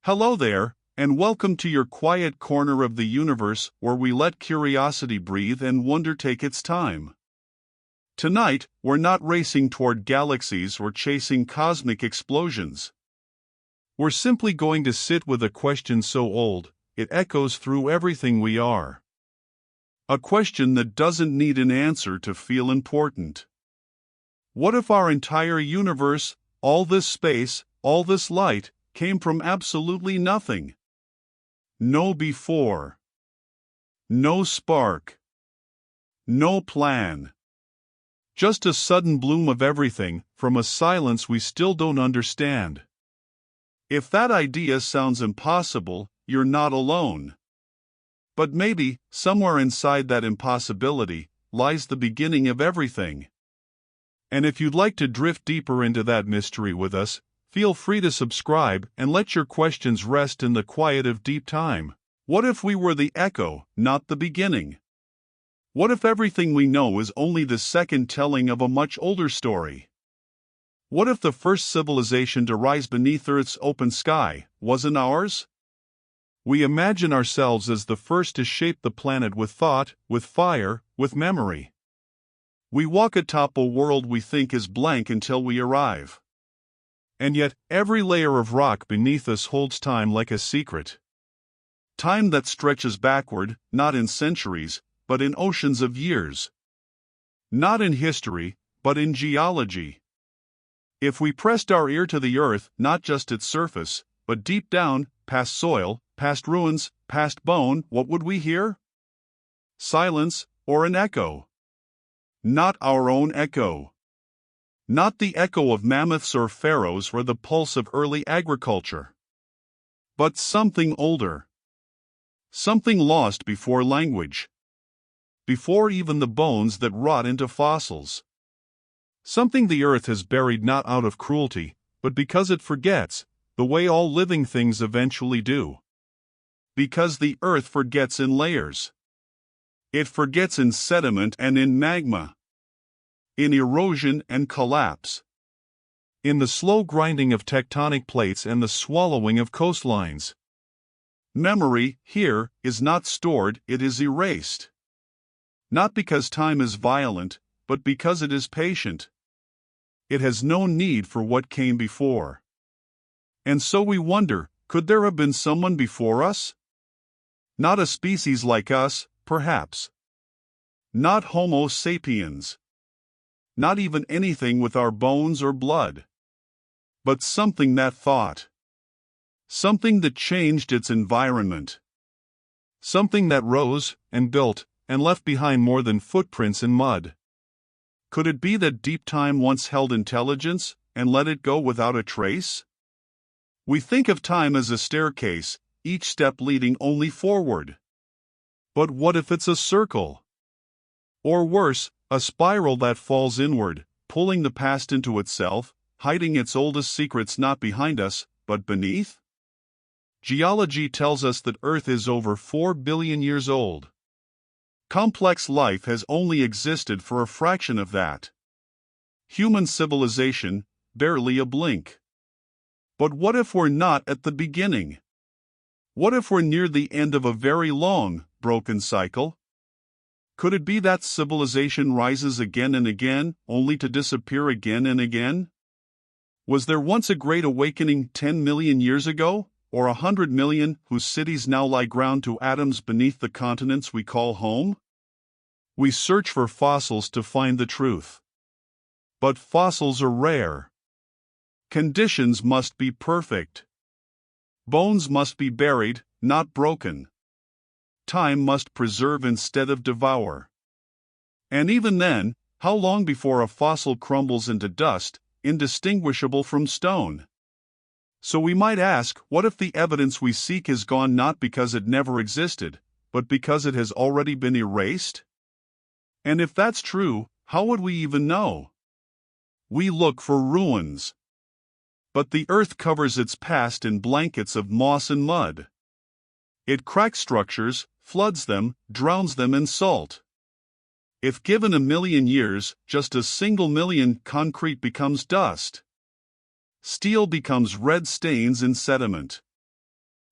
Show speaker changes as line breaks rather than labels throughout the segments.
Hello there, and welcome to your quiet corner of the universe where we let curiosity breathe and wonder take its time. Tonight, we're not racing toward galaxies or chasing cosmic explosions. We're simply going to sit with a question so old, it echoes through everything we are. A question that doesn't need an answer to feel important. What if our entire universe, all this space, all this light, came from absolutely nothing? No before. No spark. No plan. Just a sudden bloom of everything, from a silence we still don't understand. If that idea sounds impossible, you're not alone. But maybe, somewhere inside that impossibility, lies the beginning of everything. And if you'd like to drift deeper into that mystery with us, feel free to subscribe and let your questions rest in the quiet of deep time. What if we were the echo, not the beginning? What if everything we know is only the second telling of a much older story? What if the first civilization to rise beneath Earth's open sky wasn't ours? We imagine ourselves as the first to shape the planet with thought, with fire, with memory. We walk atop a world we think is blank until we arrive. And yet, every layer of rock beneath us holds time like a secret. Time that stretches backward, not in centuries, but in oceans of years. Not in history, but in geology. If we pressed our ear to the earth, not just its surface, but deep down, past soil, past ruins, past bone, what would we hear? Silence, or an echo. Not our own echo. Not the echo of mammoths or pharaohs or the pulse of early agriculture. But something older. Something lost before language. Before even the bones that rot into fossils. Something the earth has buried not out of cruelty, but because it forgets, the way all living things eventually do. Because the earth forgets in layers. It forgets in sediment and in magma. In erosion and collapse. In the slow grinding of tectonic plates and the swallowing of coastlines. Memory, here, is not stored, it is erased. Not because time is violent, but because it is patient. It has no need for what came before. And so we wonder, could there have been someone before us? Not a species like us, perhaps. Not Homo sapiens. Not even anything with our bones or blood. But something that thought. Something that changed its environment. Something that rose, and built, and left behind more than footprints in mud. Could it be that deep time once held intelligence, and let it go without a trace? We think of time as a staircase, each step leading only forward. But what if it's a circle? Or worse, a spiral that falls inward, pulling the past into itself, hiding its oldest secrets not behind us, but beneath? Geology tells us that Earth is over 4 billion years old. Complex life has only existed for a fraction of that. Human civilization, barely a blink. But what if we're not at the beginning? What if we're near the end of a very long, broken cycle? Could it be that civilization rises again and again, only to disappear again and again? Was there once a great awakening 10 million years ago, or 100 million whose cities now lie ground to atoms beneath the continents we call home? We search for fossils to find the truth. But fossils are rare. Conditions must be perfect. Bones must be buried, not broken. Time must preserve instead of devour. And even then, how long before a fossil crumbles into dust, indistinguishable from stone? So we might ask, what if the evidence we seek is gone not because it never existed, but because it has already been erased? And if that's true, how would we even know? We look for ruins. But the earth covers its past in blankets of moss and mud. It cracks structures, floods them, drowns them in salt. If given 1,000,000 years, just a single million, concrete becomes dust. Steel becomes red stains in sediment.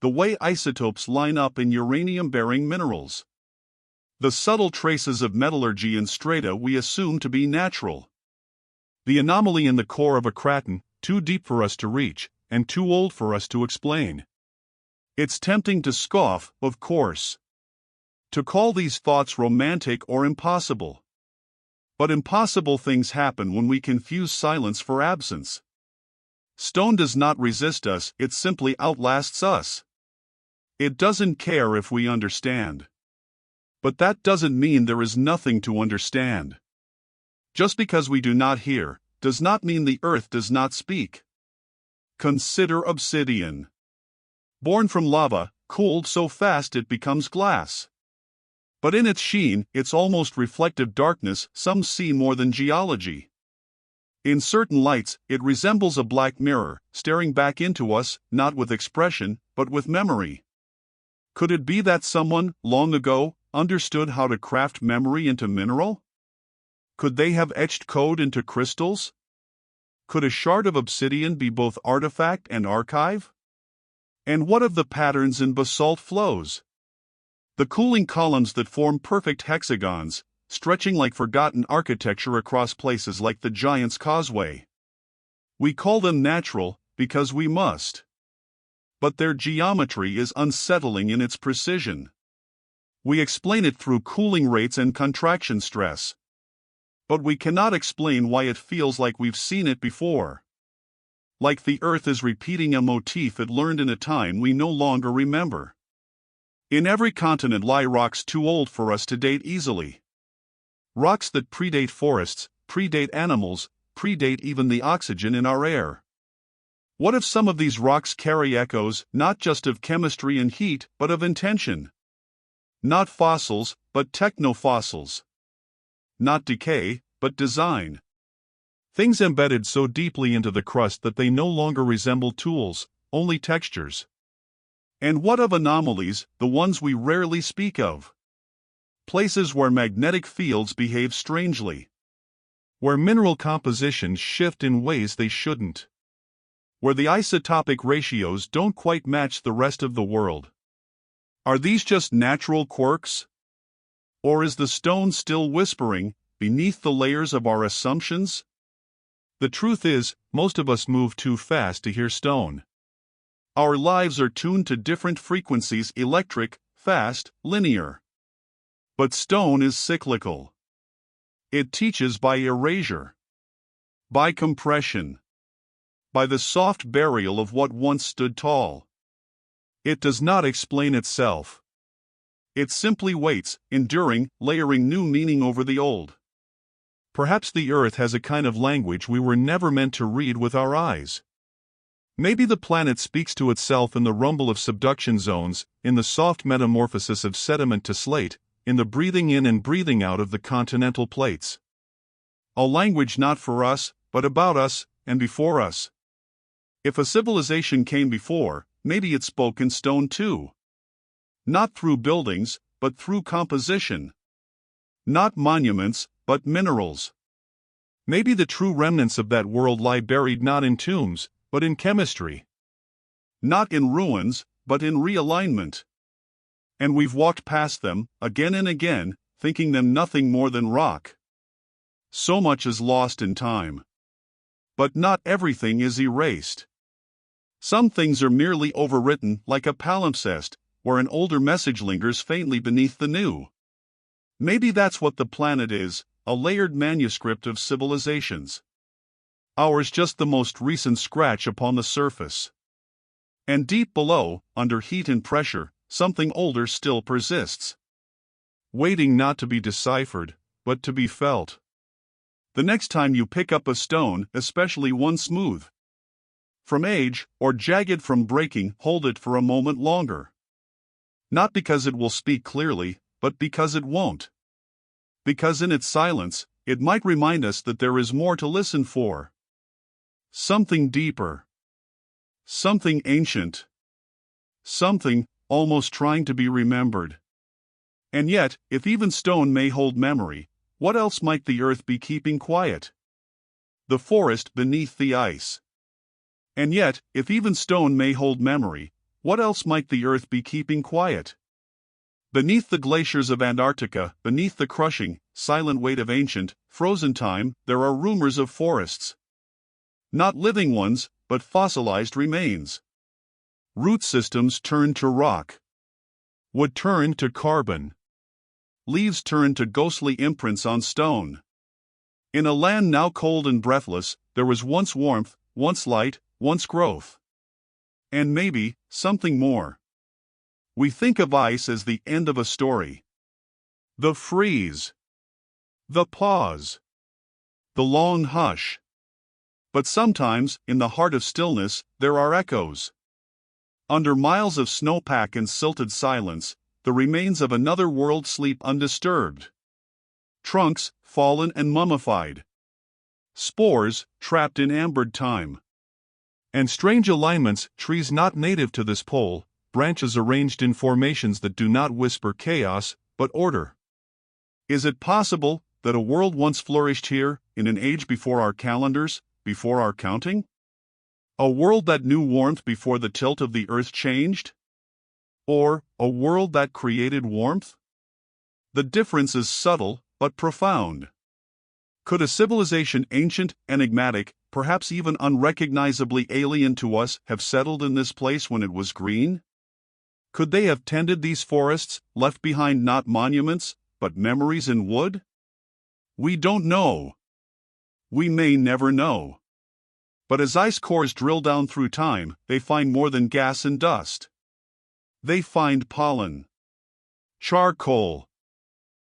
the way isotopes line up in uranium-bearing minerals. The subtle traces of metallurgy in strata we assume to be natural. The anomaly in the core of a craton, too deep for us to reach, and too old for us to explain. It's tempting to scoff, of course. To call these thoughts romantic or impossible. But impossible things happen when we confuse silence for absence. Stone does not resist us, it simply outlasts us. It doesn't care if we understand. But that doesn't mean there is nothing to understand. Just because we do not hear, does not mean the earth does not speak. Consider obsidian. Born from lava, cooled so fast it becomes glass. But in its sheen, its almost reflective darkness, some see more than geology. In certain lights, it resembles a black mirror, staring back into us, not with expression, but with memory. Could it be that someone, long ago, understood how to craft memory into mineral? Could they have etched code into crystals? Could a shard of obsidian be both artifact and archive? And what of the patterns in basalt flows? The cooling columns that form perfect hexagons, stretching like forgotten architecture across places like the Giant's Causeway. We call them natural, because we must. But their geometry is unsettling in its precision. We explain it through cooling rates and contraction stress. But we cannot explain why it feels like we've seen it before. Like the Earth is repeating a motif it learned in a time we no longer remember. In every continent lie rocks too old for us to date easily. Rocks that predate forests, predate animals, predate even the oxygen in our air. What if some of these rocks carry echoes, not just of chemistry and heat, but of intention? Not fossils, but technofossils. Not decay, but design. Things embedded so deeply into the crust that they no longer resemble tools, only textures. And what of anomalies, the ones we rarely speak of? Places where magnetic fields behave strangely. Where mineral compositions shift in ways they shouldn't. Where the isotopic ratios don't quite match the rest of the world. Are these just natural quirks? Or is the stone still whispering, beneath the layers of our assumptions? The truth is, most of us move too fast to hear stone. Our lives are tuned to different frequencies: electric, fast, linear. But stone is cyclical. It teaches by erasure, by compression, by the soft burial of what once stood tall. It does not explain itself. It simply waits, enduring, layering new meaning over the old. Perhaps the earth has a kind of language we were never meant to read with our eyes. Maybe the planet speaks to itself in the rumble of subduction zones, in the soft metamorphosis of sediment to slate, in the breathing in and breathing out of the continental plates. A language not for us, but about us, and before us. If a civilization came before, maybe it spoke in stone too. Not through buildings, but through composition. Not monuments, but minerals. Maybe the true remnants of that world lie buried not in tombs, but in chemistry. Not in ruins, but in realignment. And we've walked past them, again and again, thinking them nothing more than rock. So much is lost in time. But not everything is erased. Some things are merely overwritten, like a palimpsest, where an older message lingers faintly beneath the new. Maybe that's what the planet is, a layered manuscript of civilizations. Ours just the most recent scratch upon the surface. And deep below, under heat and pressure, something older still persists. Waiting not to be deciphered, but to be felt. The next time you pick up a stone, especially one smooth from age, or jagged from breaking, hold it for a moment longer. Not because it will speak clearly, but because it won't. Because in its silence, it might remind us that there is more to listen for. Something deeper. Something ancient. Something, almost trying to be remembered. And yet, if even stone may hold memory, what else might the earth be keeping quiet? The forest beneath the ice. And yet, if even stone may hold memory, What else might the Earth be keeping quiet? Beneath the glaciers of Antarctica, beneath the crushing, silent weight of ancient, frozen time, there are rumors of forests. Not living ones, but fossilized remains. Root systems turn to rock. Wood turn to carbon. Leaves turn to ghostly imprints on stone. In a land now cold and breathless, there was once warmth, once light, once growth. And maybe, something more. We think of ice as the end of a story. The freeze. The pause. The long hush. But sometimes, in the heart of stillness, there are echoes. Under miles of snowpack and silted silence, the remains of another world sleep undisturbed. Trunks, fallen and mummified. Spores, trapped in ambered time. And strange alignments, trees not native to this pole, branches arranged in formations that do not whisper chaos, but order. Is it possible that a world once flourished here, in an age before our calendars, before our counting? A world that knew warmth before the tilt of the earth changed? Or, a world that created warmth? The difference is subtle, but profound. Could a civilization ancient, enigmatic, perhaps even unrecognizably alien to us, have settled in this place when it was green? Could they have tended these forests, left behind not monuments, but memories in wood? We don't know. We may never know. But as ice cores drill down through time, they find more than gas and dust. They find pollen, charcoal,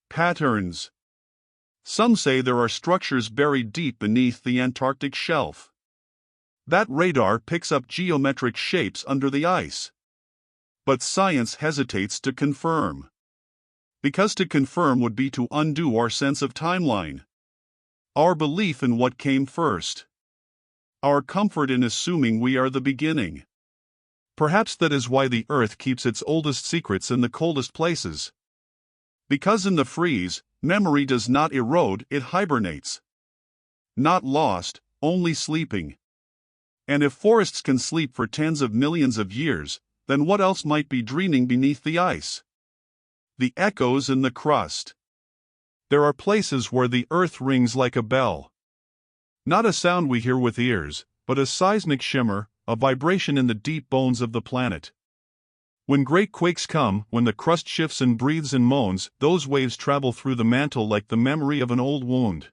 patterns. Some say there are structures buried deep beneath the Antarctic shelf. That radar picks up geometric shapes under the ice. But science hesitates to confirm. Because to confirm would be to undo our sense of timeline. Our belief in what came first. Our comfort in assuming we are the beginning. Perhaps that is why the Earth keeps its oldest secrets in the coldest places. Because in the freeze, memory does not erode, it hibernates. Not lost, only sleeping. And if forests can sleep for tens of millions of years, then what else might be dreaming beneath the ice? The echoes in the crust. There are places where the Earth rings like a bell. Not a sound we hear with ears, but a seismic shimmer, a vibration in the deep bones of the planet. When great quakes come, when the crust shifts and breathes and moans, those waves travel through the mantle like the memory of an old wound.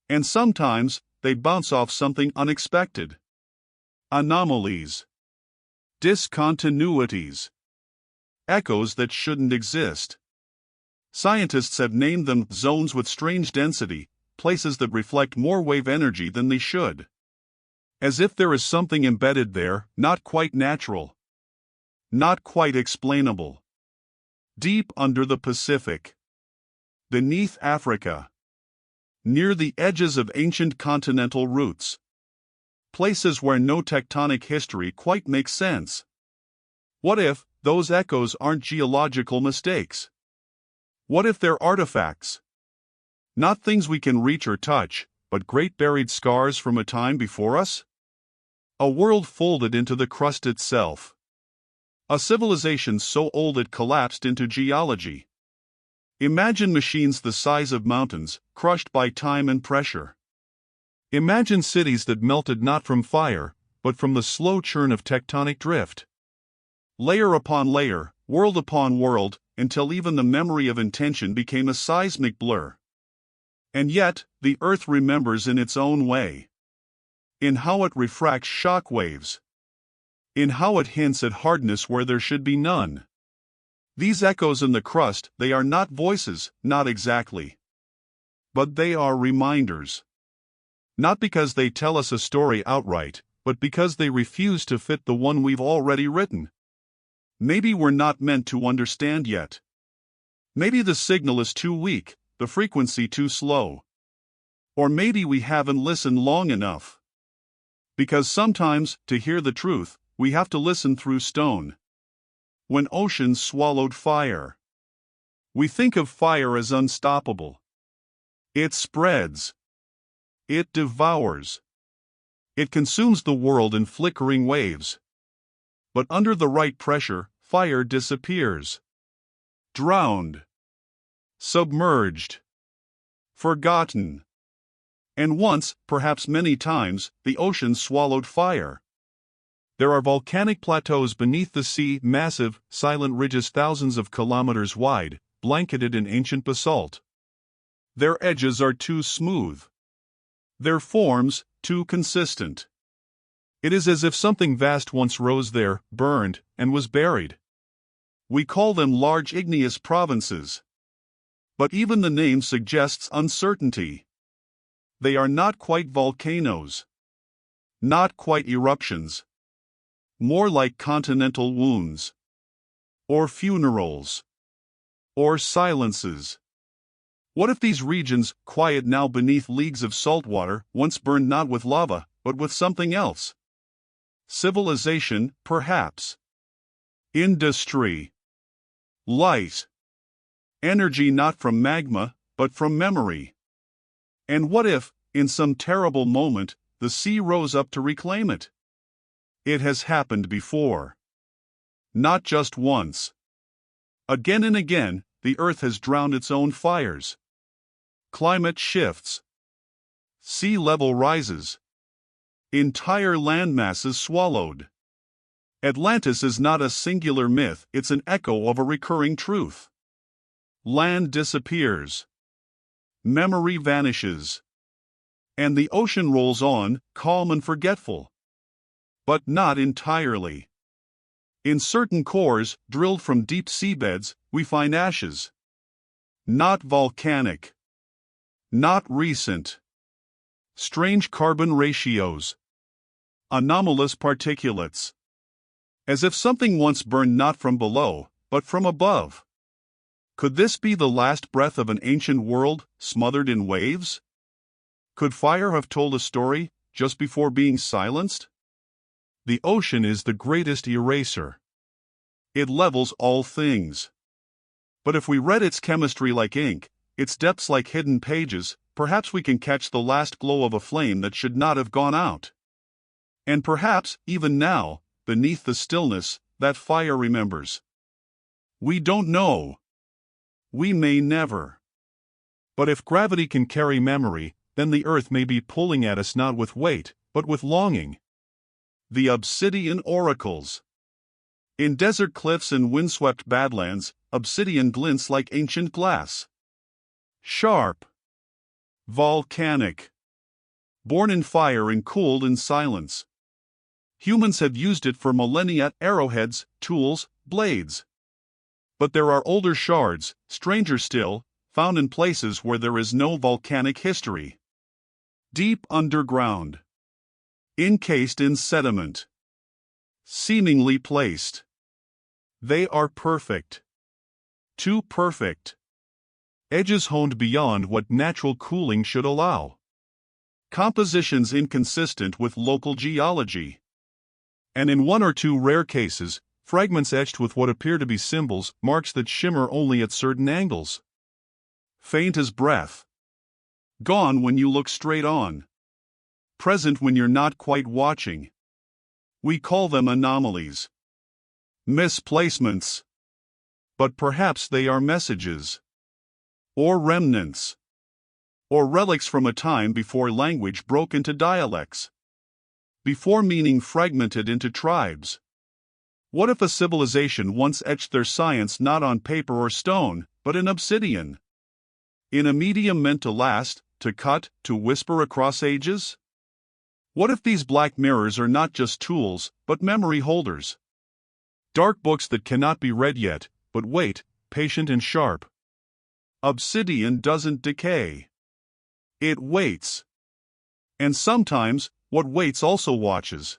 And sometimes, they bounce off something unexpected. Anomalies. Discontinuities. Echoes that shouldn't exist. Scientists have named them zones with strange density, places that reflect more wave energy than they should. As if there is something embedded there, not quite natural. Not quite explainable. Deep under the Pacific. Beneath Africa. Near the edges of ancient continental roots. Places where no tectonic history quite makes sense. What if those echoes aren't geological mistakes? What if they're artifacts? Not things we can reach or touch, but great buried scars from a time before us? A world folded into the crust itself. A civilization so old it collapsed into geology. Imagine machines the size of mountains, crushed by time and pressure. Imagine cities that melted not from fire, but from the slow churn of tectonic drift. Layer upon layer, world upon world, until even the memory of intention became a seismic blur. And yet, the Earth remembers in its own way. In how it refracts shock waves. In how it hints at hardness where there should be none. These echoes in the crust, they are not voices, not exactly. But they are reminders. Not because they tell us a story outright, but because they refuse to fit the one we've already written. Maybe we're not meant to understand yet. Maybe the signal is too weak, the frequency too slow. Or maybe we haven't listened long enough. Because sometimes, to hear the truth, we have to listen through stone. When oceans swallowed fire. We think of fire as unstoppable. It spreads. It devours. It consumes the world in flickering waves. but under the right pressure, fire disappears. Drowned. Submerged. Forgotten. And once, perhaps many times, the ocean swallowed fire. There are volcanic plateaus beneath the sea, massive, silent ridges thousands of kilometers wide, blanketed in ancient basalt. Their edges are too smooth. Their forms, too consistent. It is as if something vast once rose there, burned, and was buried. We call them large igneous provinces. But even the name suggests uncertainty. They are not quite volcanoes. Not quite eruptions. More like continental wounds. Or funerals. Or silences. What if these regions, quiet now beneath leagues of salt water, once burned not with lava, but with something else? Civilization, perhaps. Industry. Light. Energy not from magma, but from memory. And what if, in some terrible moment, the sea rose up to reclaim it? It has happened before. Not just once. Again and again, the earth has drowned its own fires. Climate shifts. Sea level rises. Entire landmasses swallowed. Atlantis is not a singular myth, it's an echo of a recurring truth. Land disappears. Memory vanishes. And the ocean rolls on, calm and forgetful. But not entirely. In certain cores, drilled from deep seabeds, we find ashes. Not volcanic. Not recent. Strange carbon ratios. Anomalous particulates. As if something once burned not from below, but from above. Could this be the last breath of an ancient world, smothered in waves? Could fire have told a story, just before being silenced? The ocean is the greatest eraser. It levels all things. But if we read its chemistry like ink, its depths like hidden pages, perhaps we can catch the last glow of a flame that should not have gone out. And perhaps, even now, beneath the stillness, that fire remembers. We don't know. We may never. But if gravity can carry memory, then the earth may be pulling at us not with weight, but with longing. The obsidian oracles. In desert cliffs and windswept badlands, obsidian glints like ancient glass. Sharp. Volcanic. Born in fire and cooled in silence. Humans have used it for millennia, arrowheads, tools, blades. But there are older shards, stranger still, found in places where there is no volcanic history. Deep underground. Encased in sediment. Seemingly placed. They are perfect. Too perfect. Edges honed beyond what natural cooling should allow. Compositions inconsistent with local geology. And in one or two rare cases, fragments etched with what appear to be symbols, marks that shimmer only at certain angles. Faint as breath. Gone when you look straight on. Present when you're not quite watching. We call them anomalies. Misplacements. But perhaps they are messages. Or remnants. Or relics from a time before language broke into dialects. Before meaning fragmented into tribes. What if a civilization once etched their science not on paper or stone, but in obsidian? In a medium meant to last, to cut, to whisper across ages? What if these black mirrors are not just tools, but memory holders? Dark books that cannot be read yet, but wait, patient and sharp. Obsidian doesn't decay. It waits. And sometimes, what waits also watches.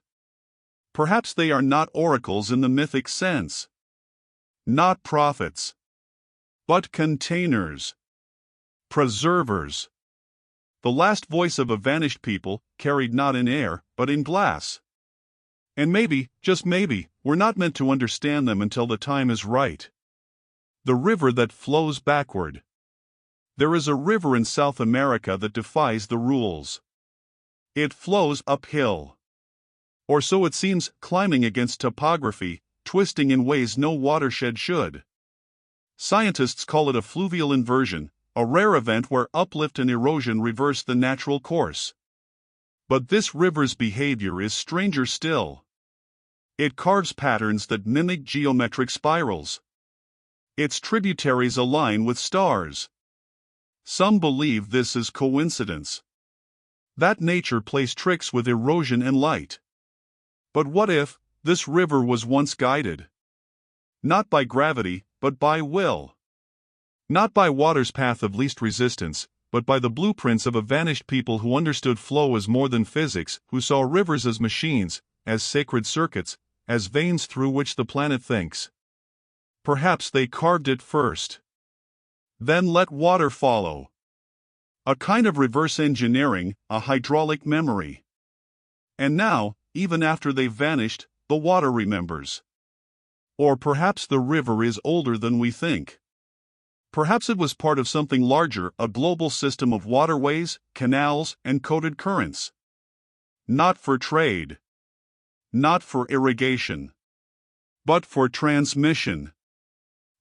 Perhaps they are not oracles in the mythic sense. Not prophets. But containers. Preservers. The last voice of a vanished people, carried not in air, but in glass. And maybe, just maybe, we're not meant to understand them until the time is right. The river that flows backward. There is a river in South America that defies the rules. It flows uphill. Or so it seems, climbing against topography, twisting in ways no watershed should. Scientists call it a fluvial inversion, a rare event where uplift and erosion reverse the natural course. But this river's behavior is stranger still. It carves patterns that mimic geometric spirals. Its tributaries align with stars. Some believe this is coincidence, that nature plays tricks with erosion and light. But what if this river was once guided? Not by gravity, but by will. Not by water's path of least resistance, but by the blueprints of a vanished people who understood flow as more than physics, who saw rivers as machines, as sacred circuits, as veins through which the planet thinks. Perhaps they carved it first. Then let water follow. A kind of reverse engineering, a hydraulic memory. And now, even after they've vanished, the water remembers. Or perhaps the river is older than we think. Perhaps it was part of something larger, a global system of waterways, canals, and coded currents. Not for trade. Not for irrigation. But for transmission.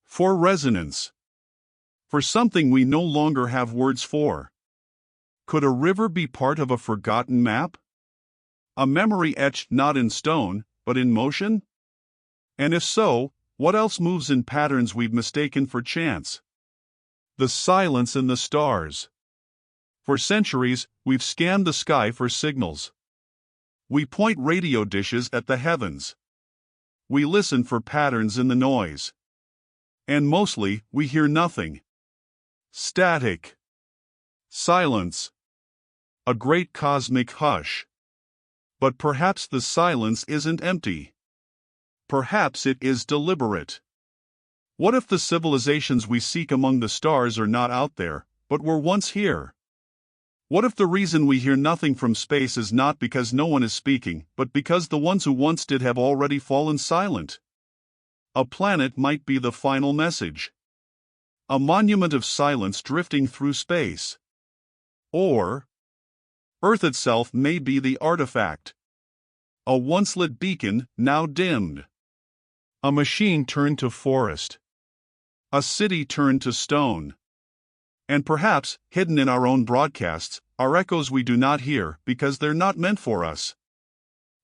For resonance. For something we no longer have words for. Could a river be part of a forgotten map? A memory etched not in stone, but in motion? And if so, what else moves in patterns we've mistaken for chance? The silence in the stars. For centuries, we've scanned the sky for signals. We point radio dishes at the heavens. We listen for patterns in the noise. And mostly, we hear nothing. Static. Silence. A great cosmic hush. But perhaps the silence isn't empty. Perhaps it is deliberate. What if the civilizations we seek among the stars are not out there, but were once here? What if the reason we hear nothing from space is not because no one is speaking, but because the ones who once did have already fallen silent? A planet might be the final message. A monument of silence drifting through space. Or Earth itself may be the artifact. A once-lit beacon, now dimmed. A machine turned to forest. A city turned to stone. And perhaps, hidden in our own broadcasts, are echoes we do not hear because they're not meant for us.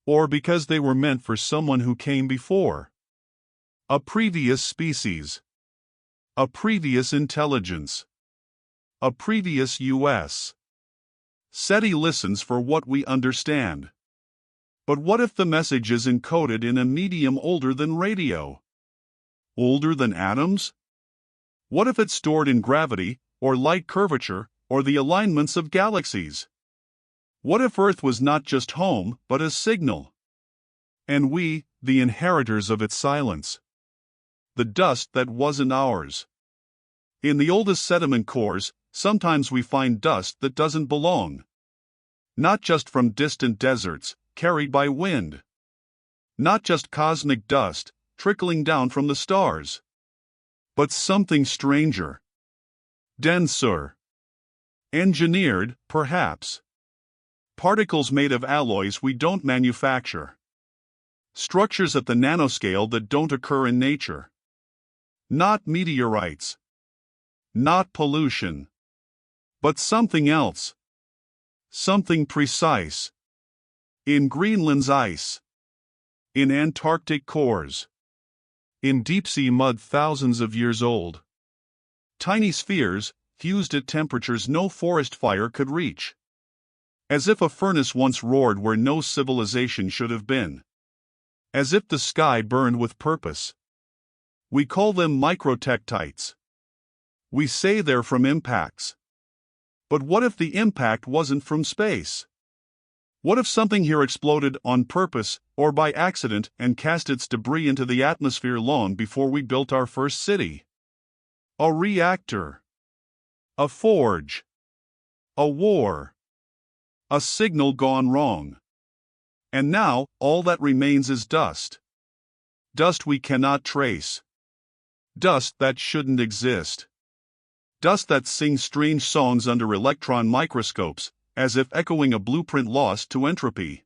Or because they were meant for someone who came before. A previous species. A previous intelligence. A previous US. SETI listens for what we understand. But what if the message is encoded in a medium older than radio? Older than atoms? What if it's stored in gravity, or light curvature, or the alignments of galaxies? What if Earth was not just home, but a signal? And we, the inheritors of its silence. The dust that wasn't ours. In the oldest sediment cores, sometimes we find dust that doesn't belong. Not just from distant deserts, carried by wind. Not just cosmic dust, trickling down from the stars. But something stranger. Denser. Engineered, perhaps. Particles made of alloys we don't manufacture. Structures at the nanoscale that don't occur in nature. Not meteorites. Not pollution. But something else. Something precise. In Greenland's ice. In Antarctic cores. In deep-sea mud thousands of years old. Tiny spheres, fused at temperatures no forest fire could reach. As if a furnace once roared where no civilization should have been. As if the sky burned with purpose. We call them microtectites. We say they're from impacts. But what if the impact wasn't from space? What if something here exploded on purpose, or by accident, and cast its debris into the atmosphere long before we built our first city? A reactor. A forge. A war. A signal gone wrong. And now, all that remains is dust. Dust we cannot trace. Dust that shouldn't exist. Dust that sings strange songs under electron microscopes, as if echoing a blueprint lost to entropy.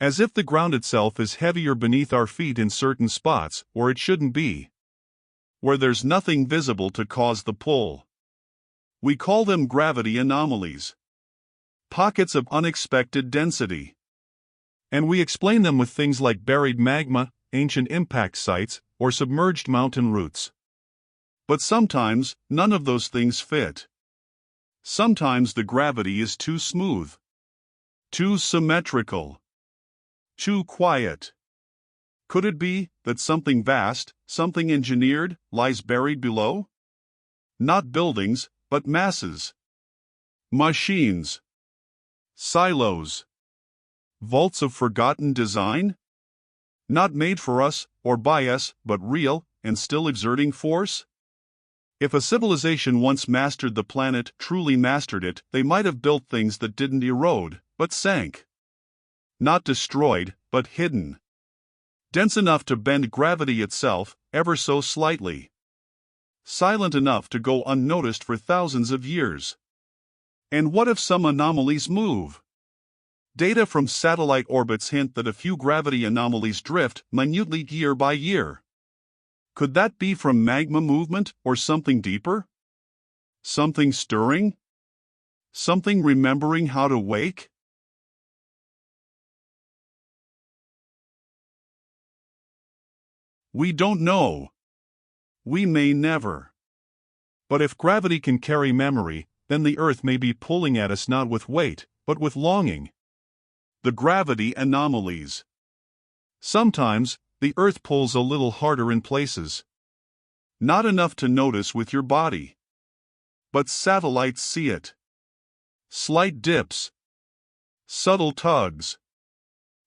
As if the ground itself is heavier beneath our feet in certain spots, or it shouldn't be. Where there's nothing visible to cause the pull. We call them gravity anomalies. Pockets of unexpected density. And we explain them with things like buried magma, ancient impact sites, or submerged mountain roots. But sometimes, none of those things fit. Sometimes the gravity is too smooth. Too symmetrical. Too quiet. Could it be that something vast, something engineered, lies buried below? Not buildings, but masses. Machines. Silos. Vaults of forgotten design? Not made for us, or by us, but real, and still exerting force? If a civilization once mastered the planet, truly mastered it, they might have built things that didn't erode, but sank. Not destroyed, but hidden. Dense enough to bend gravity itself, ever so slightly. Silent enough to go unnoticed for thousands of years. And what if some anomalies move? Data from satellite orbits hint that a few gravity anomalies drift minutely year by year. Could that be from magma movement or something deeper? Something stirring? Something remembering how to wake? We don't know. We may never. But if gravity can carry memory, then the Earth may be pulling at us not with weight, but with longing. The gravity anomalies. Sometimes, the Earth pulls a little harder in places. Not enough to notice with your body. But satellites see it. Slight dips. Subtle tugs.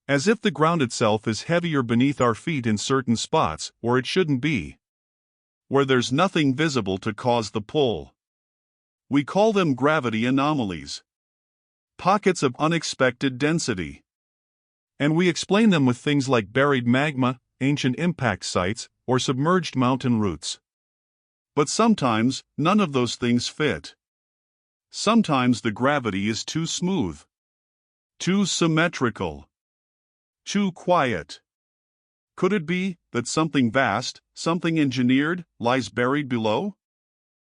As if the ground itself is heavier beneath our feet in certain spots, or it shouldn't be. Where there's nothing visible to cause the pull. We call them gravity anomalies. Pockets of unexpected density. And we explain them with things like buried magma, ancient impact sites, or submerged mountain roots. But sometimes, none of those things fit. Sometimes the gravity is too smooth. Too symmetrical. Too quiet. Could it be that something vast, something engineered, lies buried below?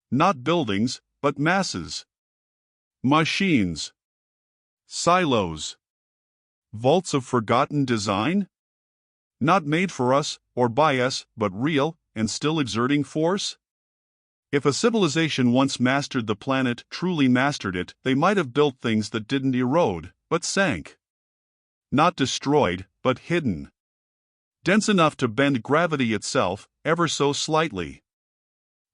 Not buildings, but masses. Machines. Silos. Vaults of forgotten design? Not made for us, or by us, but real, and still exerting force? If a civilization once mastered the planet, truly mastered it, they might have built things that didn't erode, but sank. Not destroyed, but hidden. Dense enough to bend gravity itself, ever so slightly.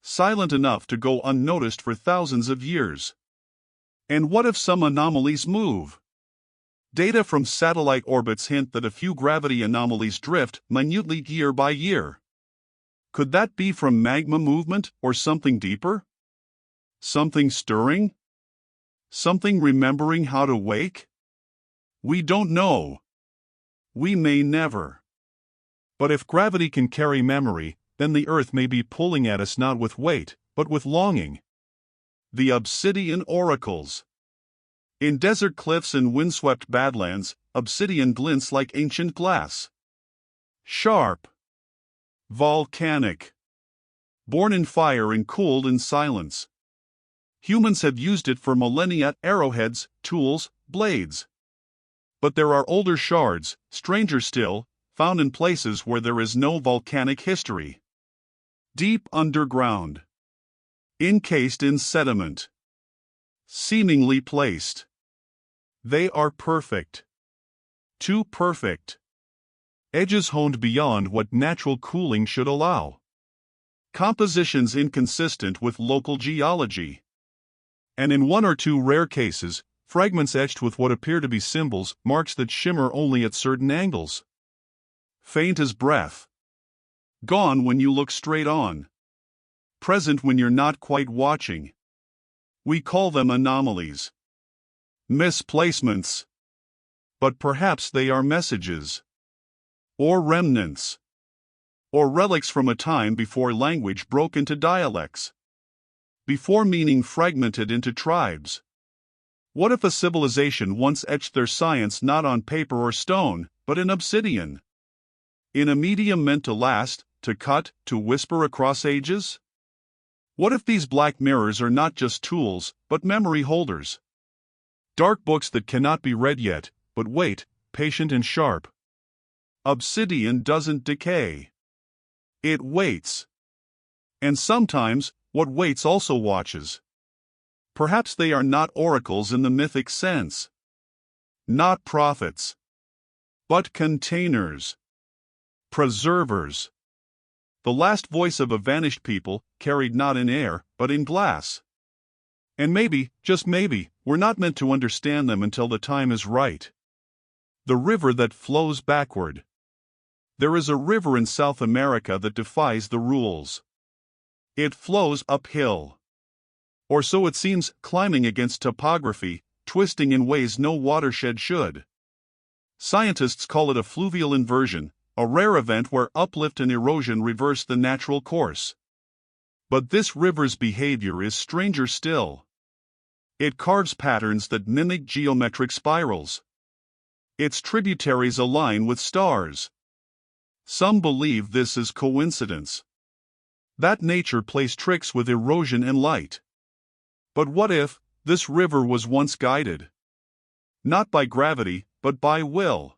Silent enough to go unnoticed for thousands of years. And what if some anomalies move? Data from satellite orbits hint that a few gravity anomalies drift minutely year by year. Could that be from magma movement or something deeper? Something stirring? Something remembering how to wake? We don't know. We may never. But if gravity can carry memory, then the Earth may be pulling at us not with weight, but with longing. The obsidian oracles. In desert cliffs and windswept badlands, obsidian glints like ancient glass. Sharp. Volcanic. Born in fire and cooled in silence. Humans have used it for millennia, arrowheads, tools, blades. But there are older shards, stranger still, found in places where there is no volcanic history. Deep underground. Encased in sediment. Seemingly placed. They are perfect. Too perfect. Edges honed beyond what natural cooling should allow. Compositions inconsistent with local geology. And in one or two rare cases, fragments etched with what appear to be symbols, marks that shimmer only at certain angles. Faint as breath. Gone when you look straight on. Present when you're not quite watching. We call them anomalies. Misplacements. But perhaps they are messages. Or remnants. Or relics from a time before language broke into dialects. Before meaning fragmented into tribes. What if a civilization once etched their science not on paper or stone, but in obsidian? In a medium meant to last, to cut, to whisper across ages? What if these black mirrors are not just tools, but memory holders? Dark books that cannot be read yet, but wait, patient and sharp. Obsidian doesn't decay. It waits. And sometimes, what waits also watches. Perhaps they are not oracles in the mythic sense. Not prophets. But containers. Preservers. The last voice of a vanished people, carried not in air, but in glass. And maybe, just maybe, we're not meant to understand them until the time is right. The river that flows backward. There is a river in South America that defies the rules. It flows uphill. Or so it seems, climbing against topography, twisting in ways no watershed should. Scientists call it a fluvial inversion, a rare event where uplift and erosion reverse the natural course. But this river's behavior is stranger still. It carves patterns that mimic geometric spirals. Its tributaries align with stars. Some believe this is coincidence. That nature plays tricks with erosion and light. But what if this river was once guided? Not by gravity, but by will.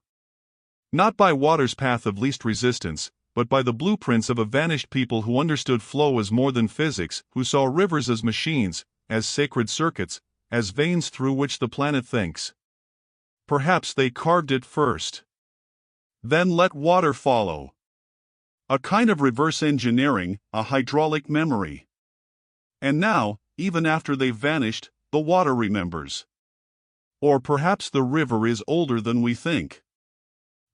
Not by water's path of least resistance, but by the blueprints of a vanished people who understood flow as more than physics, who saw rivers as machines, as sacred circuits, as veins through which the planet thinks. Perhaps they carved it first. Then let water follow. A kind of reverse engineering, a hydraulic memory. And now, even after they've vanished, the water remembers. Or perhaps the river is older than we think.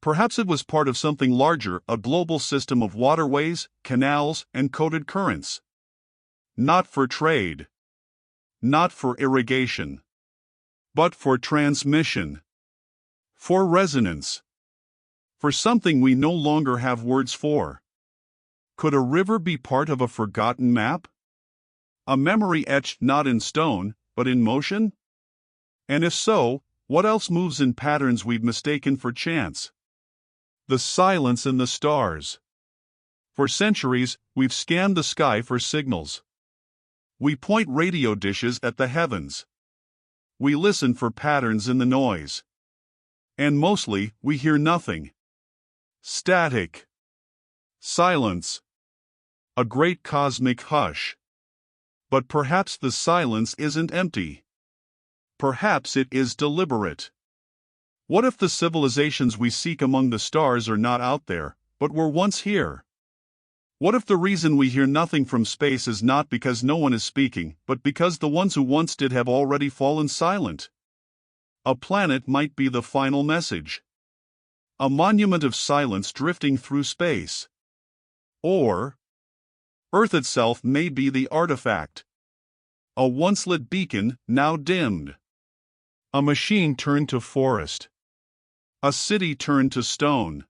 Perhaps it was part of something larger, a global system of waterways, canals, and coded currents. Not for trade. Not for irrigation. But for transmission. For resonance. For something we no longer have words for. Could a river be part of a forgotten map? A memory etched not in stone, but in motion? And if so, what else moves in patterns we've mistaken for chance? The silence in the stars. For centuries, we've scanned the sky for signals. We point radio dishes at the heavens. We listen for patterns in the noise. And mostly, we hear nothing. Static. Silence. A great cosmic hush. But perhaps the silence isn't empty. Perhaps it is deliberate. What if the civilizations we seek among the stars are not out there, but were once here? What if the reason we hear nothing from space is not because no one is speaking, but because the ones who once did have already fallen silent? A planet might be the final message. A monument of silence drifting through space. Or Earth itself may be the artifact. A once-lit beacon, now dimmed. A machine turned to forest. A city turned to stone.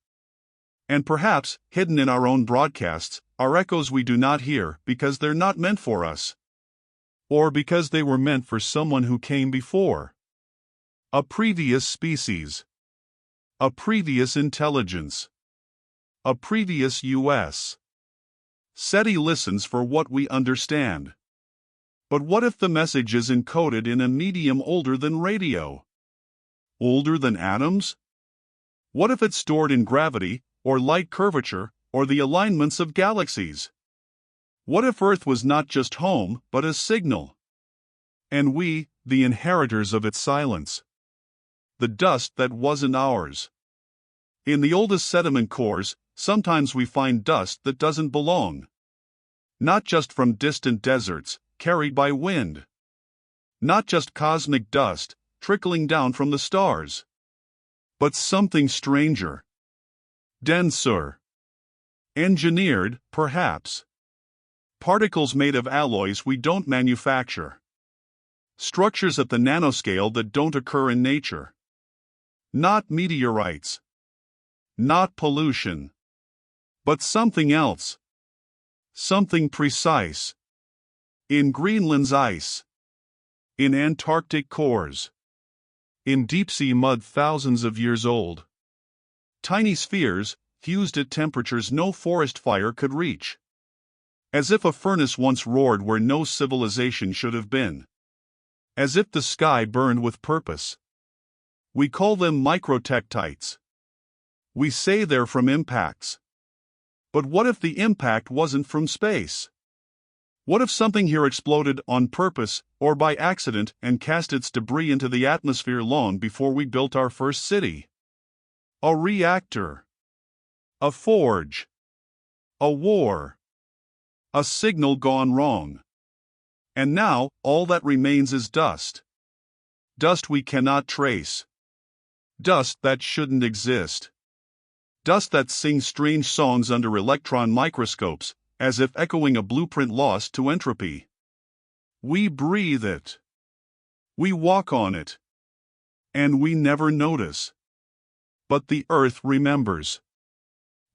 And perhaps, hidden in our own broadcasts, are echoes we do not hear because they're not meant for us. Or because they were meant for someone who came before. A previous species. A previous intelligence. A previous US. SETI listens for what we understand. But what if the message is encoded in a medium older than radio? Older than atoms? What if it's stored in gravity, or light curvature, or the alignments of galaxies? What if Earth was not just home, but a signal? And we, the inheritors of its silence. The dust that wasn't ours. In the oldest sediment cores, sometimes we find dust that doesn't belong. Not just from distant deserts, carried by wind. Not just cosmic dust, trickling down from the stars. But something stranger. Denser. Engineered, perhaps. Particles made of alloys we don't manufacture. Structures at the nanoscale that don't occur in nature. Not meteorites. Not pollution. But something else. Something precise. In Greenland's ice. In Antarctic cores. in deep-sea mud thousands of years old. Tiny spheres, fused at temperatures no forest fire could reach. As if a furnace once roared where no civilization should have been. As if the sky burned with purpose. We call them microtectites. We say they're from impacts. But what if the impact wasn't from space? What if something here exploded on purpose or by accident and cast its debris into the atmosphere long before we built our first city? A reactor. A forge. A war. A signal gone wrong. And now, all that remains is dust. Dust we cannot trace. Dust that shouldn't exist. Dust that sings strange songs under electron microscopes, as if echoing a blueprint lost to entropy. We breathe it. We walk on it. And we never notice. But the earth remembers.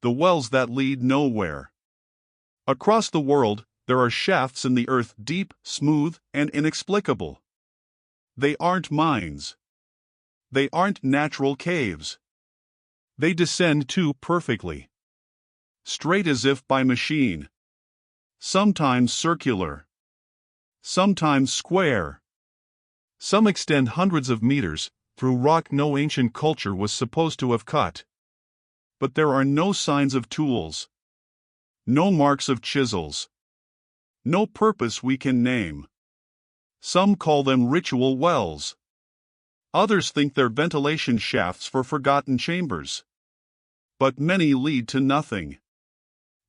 The wells that lead nowhere. Across the world, there are shafts in the earth deep, smooth, and inexplicable. They aren't mines. They aren't natural caves. They descend too perfectly. Straight as if by machine. Sometimes circular. Sometimes square. Some extend hundreds of meters, through rock no ancient culture was supposed to have cut. But there are no signs of tools. No marks of chisels. No purpose we can name. Some call them ritual wells. Others think they're ventilation shafts for forgotten chambers. But many lead to nothing.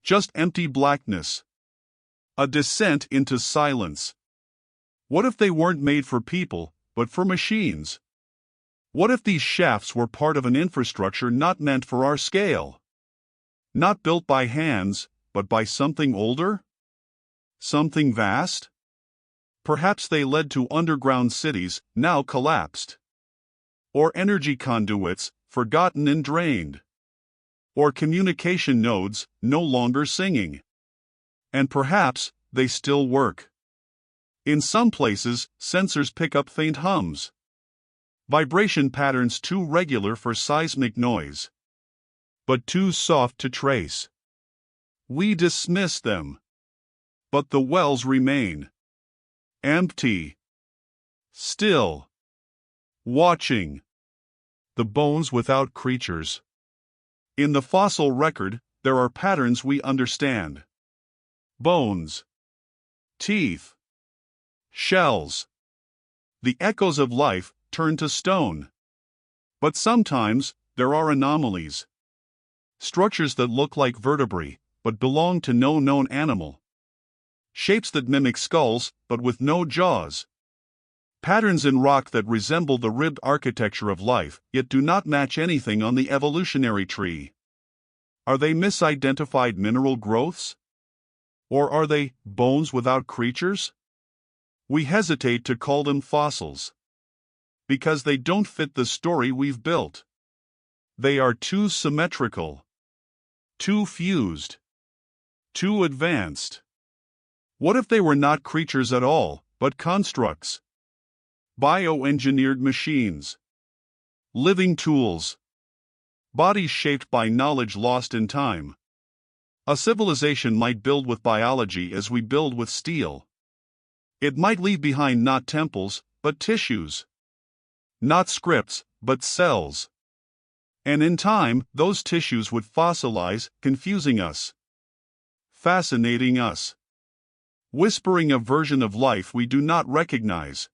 Just empty blackness. A descent into silence. What if they weren't made for people, but for machines? What if these shafts were part of an infrastructure not meant for our scale? Not built by hands, but by something older? Something vast? Perhaps they led to underground cities, now collapsed. Or energy conduits, forgotten and drained. Or communication nodes, no longer singing. And perhaps, they still work. In some places, sensors pick up faint hums. Vibration patterns too regular for seismic noise. But too soft to trace. We dismiss them. But the wells remain. Empty. Still. Watching. The bones without creatures. In the fossil record, there are patterns we understand. Bones. Teeth. Shells. The echoes of life turn to stone. But sometimes, there are anomalies. Structures that look like vertebrae, but belong to no known animal. Shapes that mimic skulls, but with no jaws. Patterns in rock that resemble the ribbed architecture of life, yet do not match anything on the evolutionary tree. Are they misidentified mineral growths? Or are they bones without creatures? We hesitate to call them fossils. Because they don't fit the story we've built. They are too symmetrical. Too fused. Too advanced. What if they were not creatures at all, but constructs? Bioengineered machines. Living tools. Bodies shaped by knowledge lost in time. A civilization might build with biology as we build with steel. It might leave behind not temples, but tissues. Not scripts, but cells. And in time, those tissues would fossilize, confusing us. Fascinating us. Whispering a version of life we do not recognize.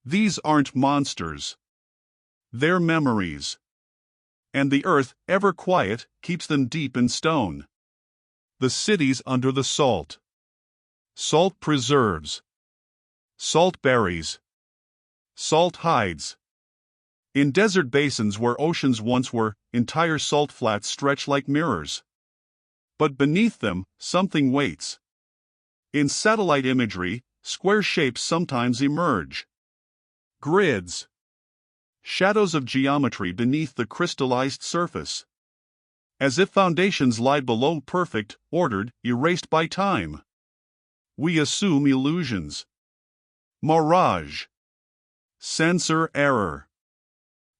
These aren't monsters. They're memories. And the earth, ever quiet, keeps them deep in stone. The cities under the salt. Salt preserves. Salt berries. Salt hides. In desert basins where oceans once were, entire salt flats stretch like mirrors. But beneath them, something waits. In satellite imagery, square shapes sometimes emerge. Grids. Shadows of geometry beneath the crystallized surface. As if foundations lie below perfect, ordered, erased by time. We assume illusions. Mirage. Sensor error.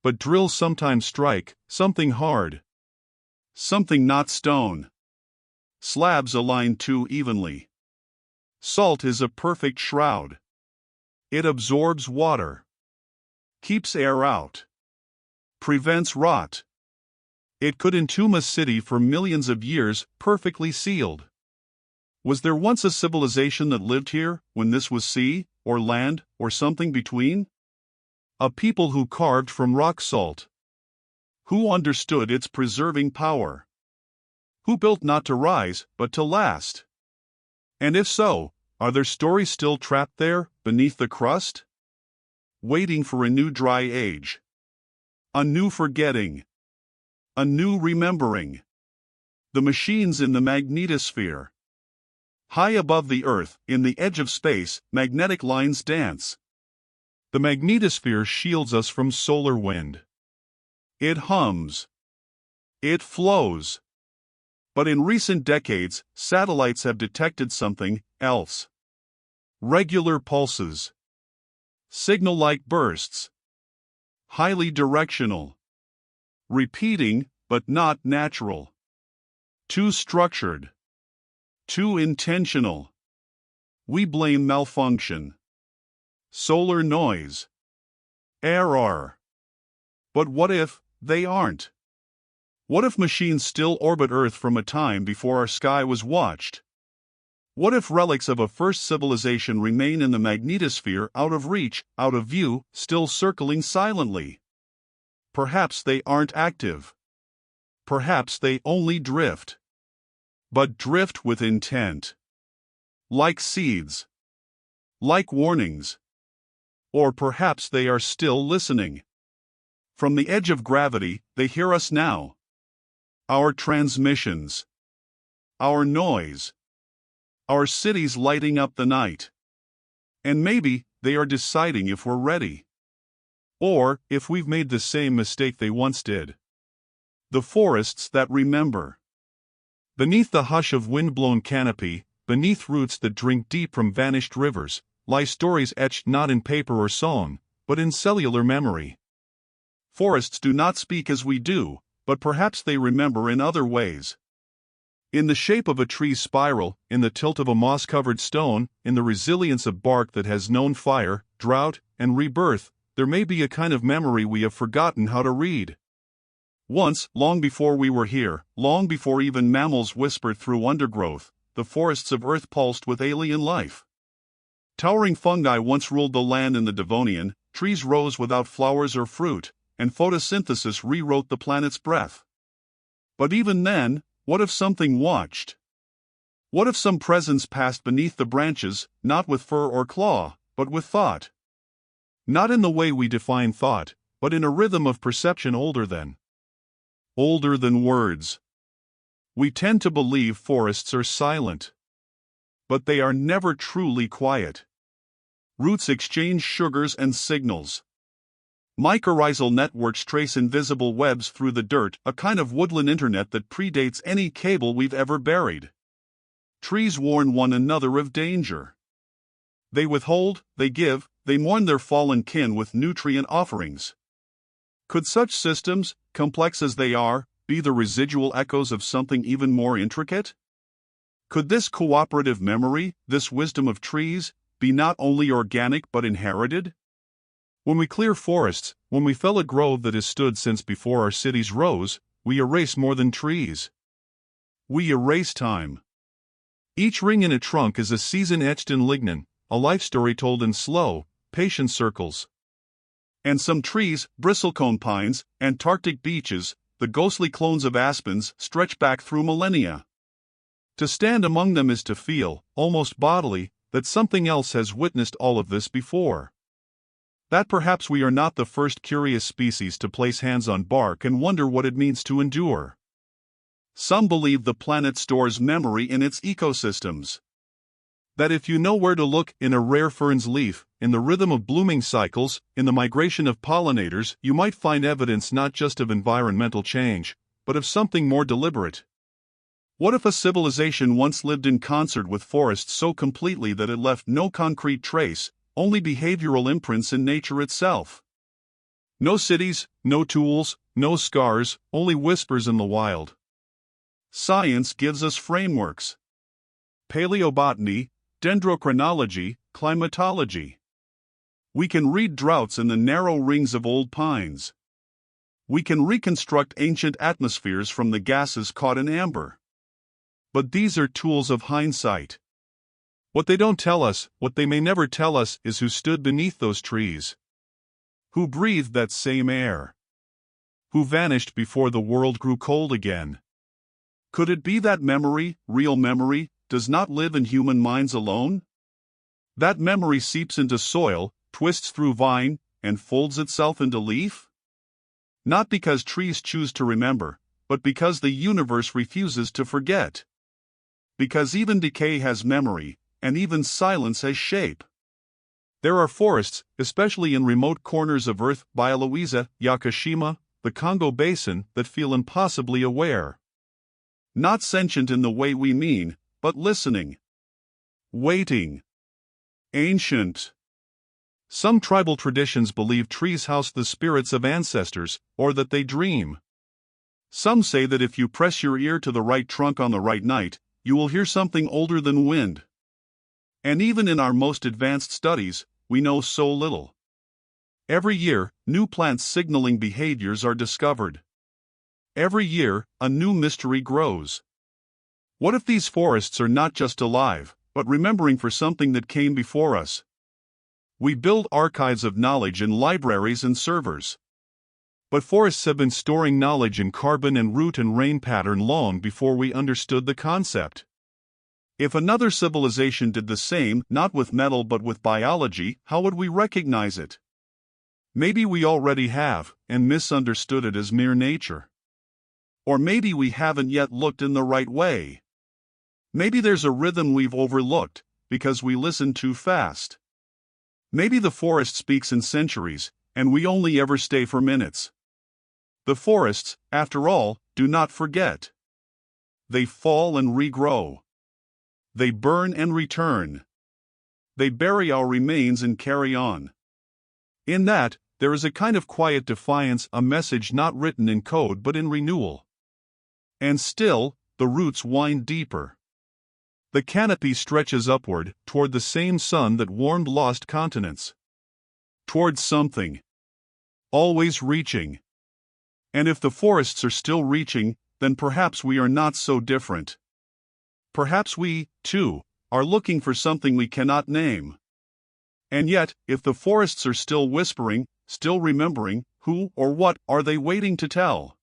But drills sometimes strike something hard. Something not stone. Slabs align too evenly. Salt is a perfect shroud. It absorbs water. Keeps air out. Prevents rot. It could entomb a city for millions of years, perfectly sealed. Was there once a civilization that lived here, when this was sea, or land, or something between? A people who carved from rock salt. Who understood its preserving power? Who built not to rise, but to last? And if so, are their stories still trapped there, beneath the crust? Waiting for a new dry age. A new forgetting. A new remembering. The machines in the magnetosphere. High above the Earth, in the edge of space, magnetic lines dance. The magnetosphere shields us from solar wind. It hums. It flows. But in recent decades, satellites have detected something else. Regular pulses. Signal-like bursts. Highly directional. Repeating, but not natural. Too structured. Too intentional. We blame malfunction. Solar noise. Error. But what if they aren't? What if machines still orbit Earth from a time before our sky was watched? What if relics of a first civilization remain in the magnetosphere, out of reach, out of view, still circling silently? Perhaps they aren't active. Perhaps they only drift. But drift with intent. Like seeds. Like warnings. Or perhaps they are still listening. From the edge of gravity, they hear us now. Our transmissions. Our noise. Our cities lighting up the night. And maybe they are deciding if we're ready. Or if we've made the same mistake they once did. The forests that remember. Beneath the hush of wind-blown canopy, beneath roots that drink deep from vanished rivers, lie stories etched not in paper or song, but in cellular memory. Forests do not speak as we do, but perhaps they remember in other ways. In the shape of a tree's spiral, in the tilt of a moss-covered stone, in the resilience of bark that has known fire, drought, and rebirth, there may be a kind of memory we have forgotten how to read. Once, long before we were here, long before even mammals whispered through undergrowth, the forests of Earth pulsed with alien life. Towering fungi once ruled the land in the Devonian, trees rose without flowers or fruit, and photosynthesis rewrote the planet's breath. But even then, what if something watched? What if some presence passed beneath the branches, not with fur or claw, but with thought? Not in the way we define thought, but in a rhythm of perception older than words. We tend to believe forests are silent. But they are never truly quiet. Roots exchange sugars and signals. Mycorrhizal networks trace invisible webs through the dirt, a kind of woodland internet that predates any cable we've ever buried. Trees warn one another of danger. They withhold, they give, they mourn their fallen kin with nutrient offerings. Could such systems, complex as they are, be the residual echoes of something even more intricate? Could this cooperative memory, this wisdom of trees, be not only organic but inherited? When we clear forests, when we fell a grove that has stood since before our cities rose, we erase more than trees. We erase time. Each ring in a trunk is a season etched in lignin, a life story told in slow, patient circles. And some trees, bristlecone pines, Antarctic beeches, the ghostly clones of aspens, stretch back through millennia. To stand among them is to feel, almost bodily, that something else has witnessed all of this before. That perhaps we are not the first curious species to place hands on bark and wonder what it means to endure. Some believe the planet stores memory in its ecosystems. That if you know where to look in a rare fern's leaf, in the rhythm of blooming cycles, in the migration of pollinators, you might find evidence not just of environmental change, but of something more deliberate. What if a civilization once lived in concert with forests so completely that it left no concrete trace, only behavioral imprints in nature itself? No cities, no tools, no scars, only whispers in the wild. Science gives us frameworks. Paleobotany, dendrochronology, climatology. We can read droughts in the narrow rings of old pines. We can reconstruct ancient atmospheres from the gases caught in amber. But these are tools of hindsight. What they don't tell us, what they may never tell us, is who stood beneath those trees. Who breathed that same air? Who vanished before the world grew cold again? Could it be that memory, real memory, does not live in human minds alone? That memory seeps into soil, twists through vine, and folds itself into leaf? Not because trees choose to remember, but because the universe refuses to forget. Because even decay has memory, and even silence has shape. There are forests, especially in remote corners of Earth, by Louisa, Yakushima, the Congo Basin, that feel impossibly aware. Not sentient in the way we mean, but listening. Waiting. Ancient. Some tribal traditions believe trees house the spirits of ancestors, or that they dream. Some say that if you press your ear to the right trunk on the right night, you will hear something older than wind. And even in our most advanced studies, we know so little. Every year, new plant signaling behaviors are discovered. Every year, a new mystery grows. What if these forests are not just alive, but remembering for something that came before us? We build archives of knowledge in libraries and servers. But forests have been storing knowledge in carbon and root and rain pattern long before we understood the concept. If another civilization did the same, not with metal but with biology, how would we recognize it? Maybe we already have, and misunderstood it as mere nature. Or maybe we haven't yet looked in the right way. Maybe there's a rhythm we've overlooked, because we listen too fast. Maybe the forest speaks in centuries, and we only ever stay for minutes. The forests, after all, do not forget. They fall and regrow. They burn and return. They bury our remains and carry on. In that, there is a kind of quiet defiance, a message not written in code but in renewal. And still, the roots wind deeper. The canopy stretches upward, toward the same sun that warmed lost continents. Toward something. Always reaching. And if the forests are still reaching, then perhaps we are not so different. Perhaps we, too, are looking for something we cannot name. And yet, if the forests are still whispering, still remembering, who or what are they waiting to tell?